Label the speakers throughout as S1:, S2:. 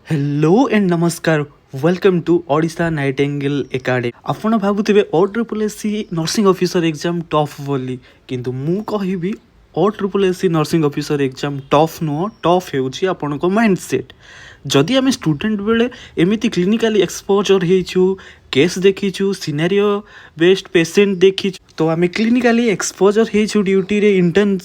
S1: Hello and नमस्कार welcome to Odisha nightingale academy. आपण भावुवे OSSSC nursing officer exam tough बोली, किंतु मु कहबी OSSSC nursing officer exam tough नुह, टफ होउछि आपनको माइंडसेट। जदि आम स्टूडेंट बेले एमती क्लिनिकाली एक्सपोजर होइछु, केस देखीछु, सिनेरियो बेस्ड पेशेंट देखीछु, तो आम क्लिनिकाली एक्सपोजर होइछु ड्यूटी रे इंटर्न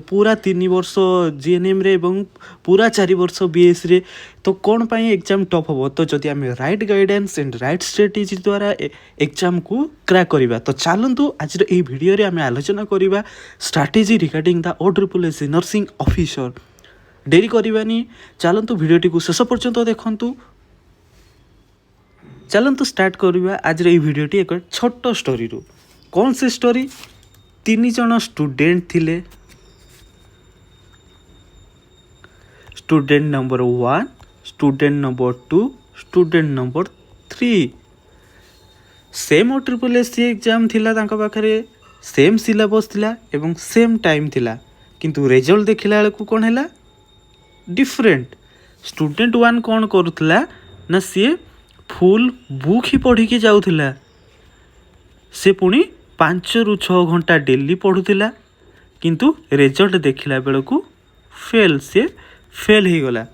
S1: पूरा 3 वर्ष जीएनएम रे एवं पूरा 4 वर्ष बीएस रे, तो कौन पाई एग्जाम टफ हम। तो जदि आम right guidance and right strategy द्वारा एग्जाम को क्रैक करिबा, तो चलतु आज ये वीडियो रे आम आलोचना करिबा strategy regarding the OSSSC nursing officer. Dairy करवानी, चलतु वीडियोटी को शेष पर्यंत देखंतु। चलतु स्टार्ट करवा आज ये वीडियोटी एक छोट स्टोरी रू। कौन से स्टोरी? 3 जन स्टूडेंट थिले। Student number 1, student number 2, student number 3। Same OSSSC exam थिला तांका पाखरे, सेम सिलेबस थिला एवं सेम टाइम थिला, किंतु रिजल्ट देखिला बेलू कौन है डिफरेंट। स्टूडेंट 1 कौन करुला ना सी फुल बुक ही पढ़ी के जाऊला, से पुणी 5 ରୁ 6 घंटा डेली पढ़ुला, किंतु रिजल्ट देखिला बेलू फेल, से फेल हो गला।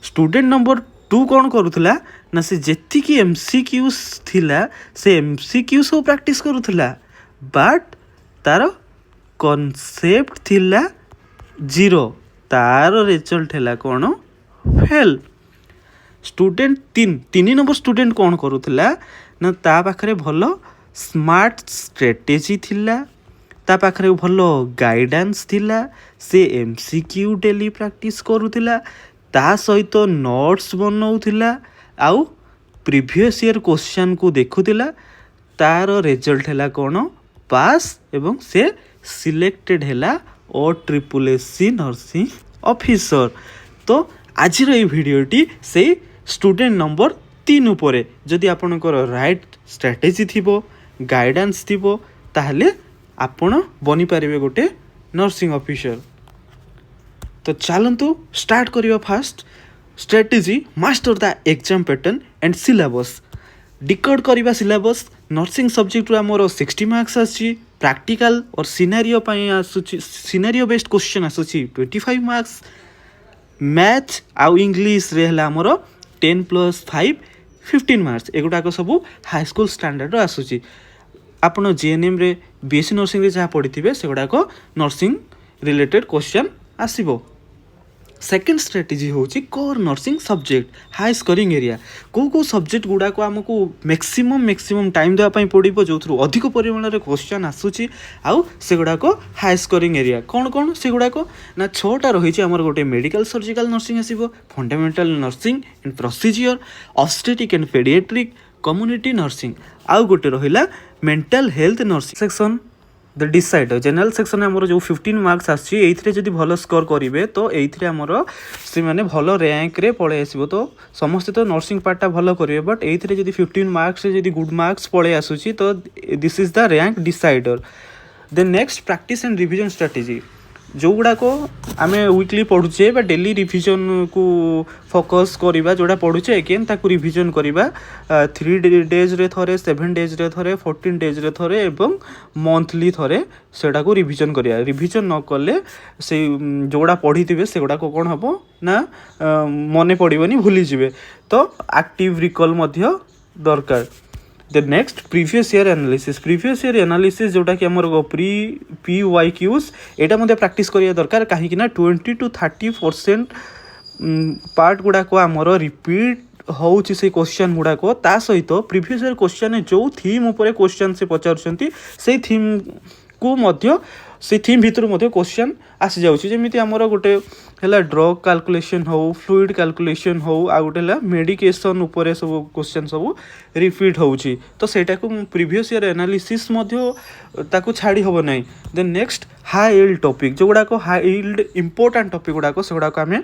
S1: स्टूडेंट नंबर 2 कौन करुला ना से जेतिकी MCQs थिला से MCQ सब प्रैक्टिस करुला, बट तार कॉन्सेप्ट थिला 0, तार रिजल्ट है कौन फेल। स्टूडेंट 3 नंबर स्टूडेंट कौन करुला ना ता पाखरे भल स्मार्ट स्ट्रेटेजी थिला, ता पाखरे भल गाइडेंस थिला, से MCQ डेली प्रैक्टिस करुला, ता सहित नोट्स बनाउथिला, आउ प्रीवियस ईयर क्वेश्चन को देखुथिला। तार रिजल्ट है कौन पास, एवं से सिलेक्टेड है OSSSC नर्सिंग ऑफिसर। तो आज ये वीडियोटी से स्टूडेंट नंबर 3 उपरे, जदि आपणकर राइट स्ट्रेटेजी थिबो, गाइडेंस थिबो, ताहले आपण बनी पारिबे गोटे नर्सिंग ऑफिसर। तो चलतु स्टार्ट करिवा। First strategy, master the exam pattern and syllabus. Decode करिवा सिलेबस। नर्सिंग सब्जेक्ट रो हमर 60 मार्क्स आछि, प्रैक्टिकल और सिनेरियो पई आसुछि, सिनेरियो बेस्ड क्वेश्चन आसुछि 25 मार्क्स। मैथ आउ इंग्लिश रे हला हमर 10 + 5 15 मार्क्स। एगुटाक सब हाई स्कूल स्टैंडर्ड आसुछि। आपण जीएनएम रे बीएससी नर्सिंग रे जहाँ पढ़ी से गुड़ाक नर्सिंग रिलेटेड क्वेश्चन आसीबो। सेकेंड स्ट्रेटेजी होची core nursing subject, high scoring area. को सब्जेक्ट गुड़ाक आमको मैक्सिमम टाइम देवाई पड़ो, जो थ्रू अधिक परिमाण में क्वेश्चन आसूची, आउ से गुड़ाक हाई स्कोरिंग एरिया कौन से गुड़ाक ना 6टा रही। आमर गोटे मेडिकल सर्जिकल नर्सिंग आसीबो, fundamental nursing and procedure, obstetric and paediatric, community nursing, आउ गोटे रहिला mental health nursing section. The decider general section आमर जो 15 मार्क्स आछि, एइथरे जदि भल स्कोर करिवे तो एइथरे आमर से माने भल रैंक रे पळे आसीबो। तो समस्त तो नर्सिंग पार्टा भल करिवे, बट एइथरे जदि 15 मार्क्स रे जदि गुड मार्क्स पळे आसुछि, तो this is the rank decider. Then next practice and revision strategy, जो गुड़ाक आम वीकली पढ़ुचे बा डेली रिवीजन को फोकस करिबा, जोड़ा पढ़ुचे अगेन ताकू रिवीजन करिबा 3 डेज रे थरे, 7 डेज रे थरे, 14 डेज रे थरे एवं मंथली थरे सेटा को रिवीजन करिया। रिवीजन न कले से जोड़ा पढ़ी थिबे से गुड़ाक कोन हबो ना मने पड़िबनी, भूली जिवे। तो एक्टिव रिकॉल मध्य दरकार। The next previous year analysis. Previous year analysis जोटा कि हमर PYQs एटा मध्य प्रैक्टिस करिया दरकार, काहे कि ना 20 to 30% पार्ट गुड़ाक आमर रिपीट होउछि से क्वेश्चन गुड़ाक। ता सहित प्रीवियस ईयर क्वेश्चन जो थीम उपरे क्वेश्चन से पचारुछंती, से थीम को मध्य से थीम भितर मध्य क्वेश्चन आसी जाउछि। जेमिति हमर गोटे हला ड्रग कैलकुलेशन हो, फ्लूइड कैलकुलेशन हो, आ गोटे हला मेडिकेशन उपरे सब क्वेश्चन सब रिपीट होउछि। तो सेटा को प्रीवियस ईयर एनालिसिस मध्य ताको छाड़ी होबो नै। Then next high yield topic, जो गुड़ाक हाई यील्ड इंपोर्टेंट टॉपिक गुड़ाक से गुड़ाक आमे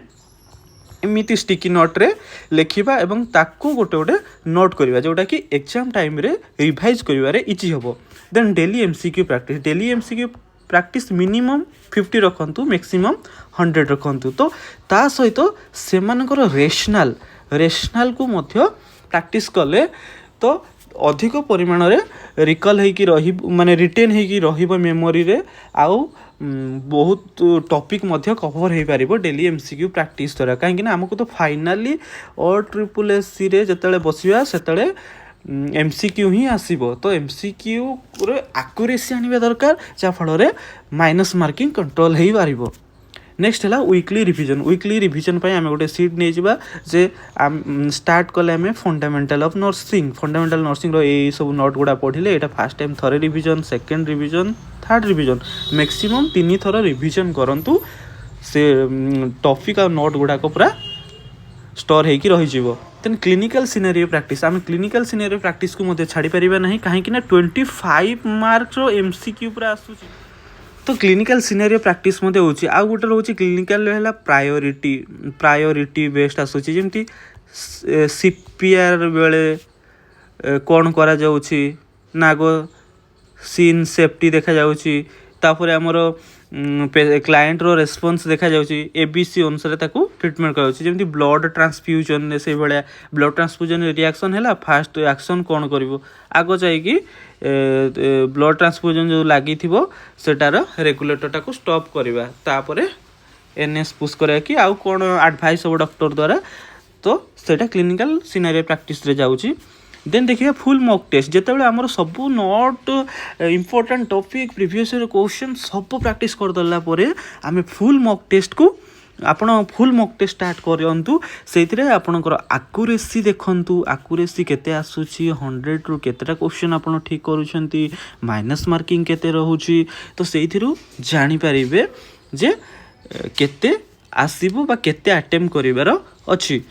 S1: एमती स्टिकी नोट रे लिखिबा एवं ताको गोटे गोटे नोट करिबा, जोटा कि एग्जाम टाइम रे रिवाइज करिबारे इजी हबो। Then daily MCQ practice. Daily MCQ practice minimum 50 रखंतु मैक्सिमम 100 रखंतु। तो ता सहित सेमानकर रेशनाल को मध्य प्रैक्टिस कले तो अधिक परिमाण रे रिकल होइकी रही माने रिटेन होइकी रहिबो मेमोरी रे आउ बहुत टॉपिक मध्य कवर हो पारिबो डेली एमसीक्यू प्रैक्टिस द्वारा। कहीं ना हमको तो फाइनाली और ट्रिपल एससी रे जतले बसिबा सेतले एमसीक्यू ही आसीबो। तो एमसीक्यू रे एक्यूरेसी आनिबा दरकार जा फल रे माइनस मार्किंग कंट्रोल हो पारिबो। नेक्स्ट है वीकली रिविजन पे आम गोटे सीट नहीं जावा जे स्टार्ट कले आम फंडामेंटल ऑफ नर्सिंग ये सब नोट गुड़ा पढ़ले यहाँ फास्ट टाइम थरे revision second revision third revision maximum 3 थर रिविजन करंतु से टॉपिक और नोट गुड़ाक पूरा स्टोर होगी रही। देन क्लिनिकल सिनेरियो प्रैक्टिस आम क्लिनिकल सिनेरियो प्रैक्टिस को मध्य छाड़ी पारिबा नहीं कहीं 25 मार्क्स एमसीक्यू पूरा आसुची। तो क्लिनिकल सिनेरियो प्रैक्टिस मध्य होची आ गोटे रोची क्लिनिकल है प्रायोरिटी बेस्ड आसूची जमती सीपीआर बेले कौन करा जाउची नागो सीन सेफ्टी देखा जाउची तापर हमर क्लाएंट रो रेस्पॉन्स देखा जाउची एबीसी अनुसार ताकू ट्रीटमेंट कराउची जमती ब्लड ट्रांसफ्यूजन से भाया ब्लड ट्रांसफ्यूजन रिएक्शन है फास्ट एक्शन कौन करिवो आगो जाइकी ब्लड ट्रांसफ्यूजन जो लगी सेटार रेगुलेटर टाको स्टॉप करवा तापर एनएस पुश करा कि आउ कौन एडवाइस हो डॉक्टर द्वारा। तो सेटा क्लिनिकल सिनेरियो प्रैक्टिस रे जाउची। देन देखिए फुल मॉक टेस्ट जितेबाला आमर सब note important topic previous question सब प्रैक्टिस करदेला आम फुल मॉक टेस्ट को आपण फुल मॉक टेस्ट स्टार्ट करंतु से आपणकर एक्यूरेसी देखंतु एक्यूरेसी केते आसुची 100 रु केतेटा क्वेश्चन आपण ठीक करूछंती माइनस मार्किंग केते रहउची। तो सेइथिरु जानि परिबे जे केते आसीबो बा केते अटेम्प्ट करिवार अछि।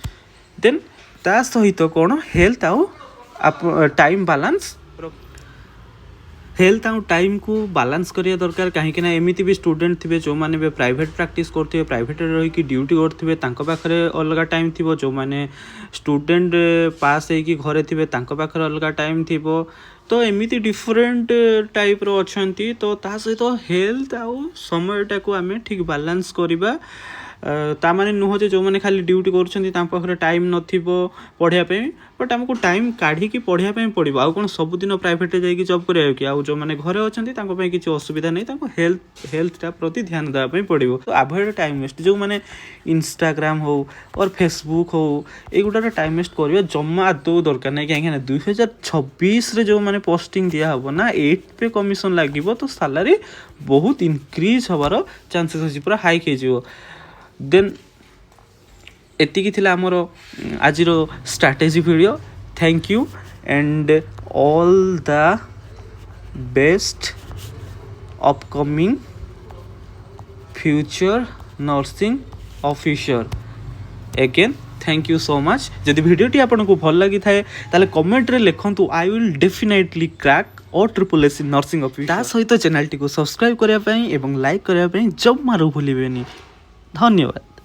S1: देन ता सहित कोन हेल्थ आउ टाइम बालांस हेल्थ आउ टाइम को बालांस करिया दरकार कहीं ना एमती भी स्टूडेंट थे जो मैंने भी प्राइवेट प्रैक्टिस करते प्राइवेट रही ड्यूटी करते पाखे अलग टाइम थी जो मैंने स्टूडेंट पास होगी घरे थे पाखे अलग टाइम थी। तो एमती डिफरेंट टाइप रो अछंती। तो ता सहित हेल्थ आउ समयटा को आम ठीक बालांस करवा ता माने नुह जो मैंने खाली ड्यूटी कर टाइम नथिबो पढ़ापी बट आमको टाइम काढ़ी पढ़ापी पड़ो आउ कौन सबुदिन प्राइवेट जाइए जॉब करा कि आउ जो मैंने घरे अच्छा किसी असुविधा नहीं हेल्थटा प्रति ध्यान देवाई पड़ो। तो अवॉइड टाइम वेस्ट जो मैंने इंस्टाग्राम हो और फेसबुक हो युवा टाइम वेस्ट करवा जमा आदौ दरकार नहीं कहीं 2026 जो मैंने पोस्टिंग दिया हम ना 8 पे कमिशन लगे तो सैलरी बहुत इनक्रीज हबार चांसेस अच्छी पूरा हाइक हो। देन एतिकी थिला हमर आजिरो strategy video. Thank you and all the best upcoming future nursing officer again thank you so much. जदि वीडियोटी आपको भल लगी थाए ताले कमेंट रे लिखंतु I will definitely crack or triple SC nursing officer. ता सहित चैनल टी को सब्सक्राइब करबा पई एवं लाइक करबा पई जब मारू भूलिबेनी। धन्यवाद।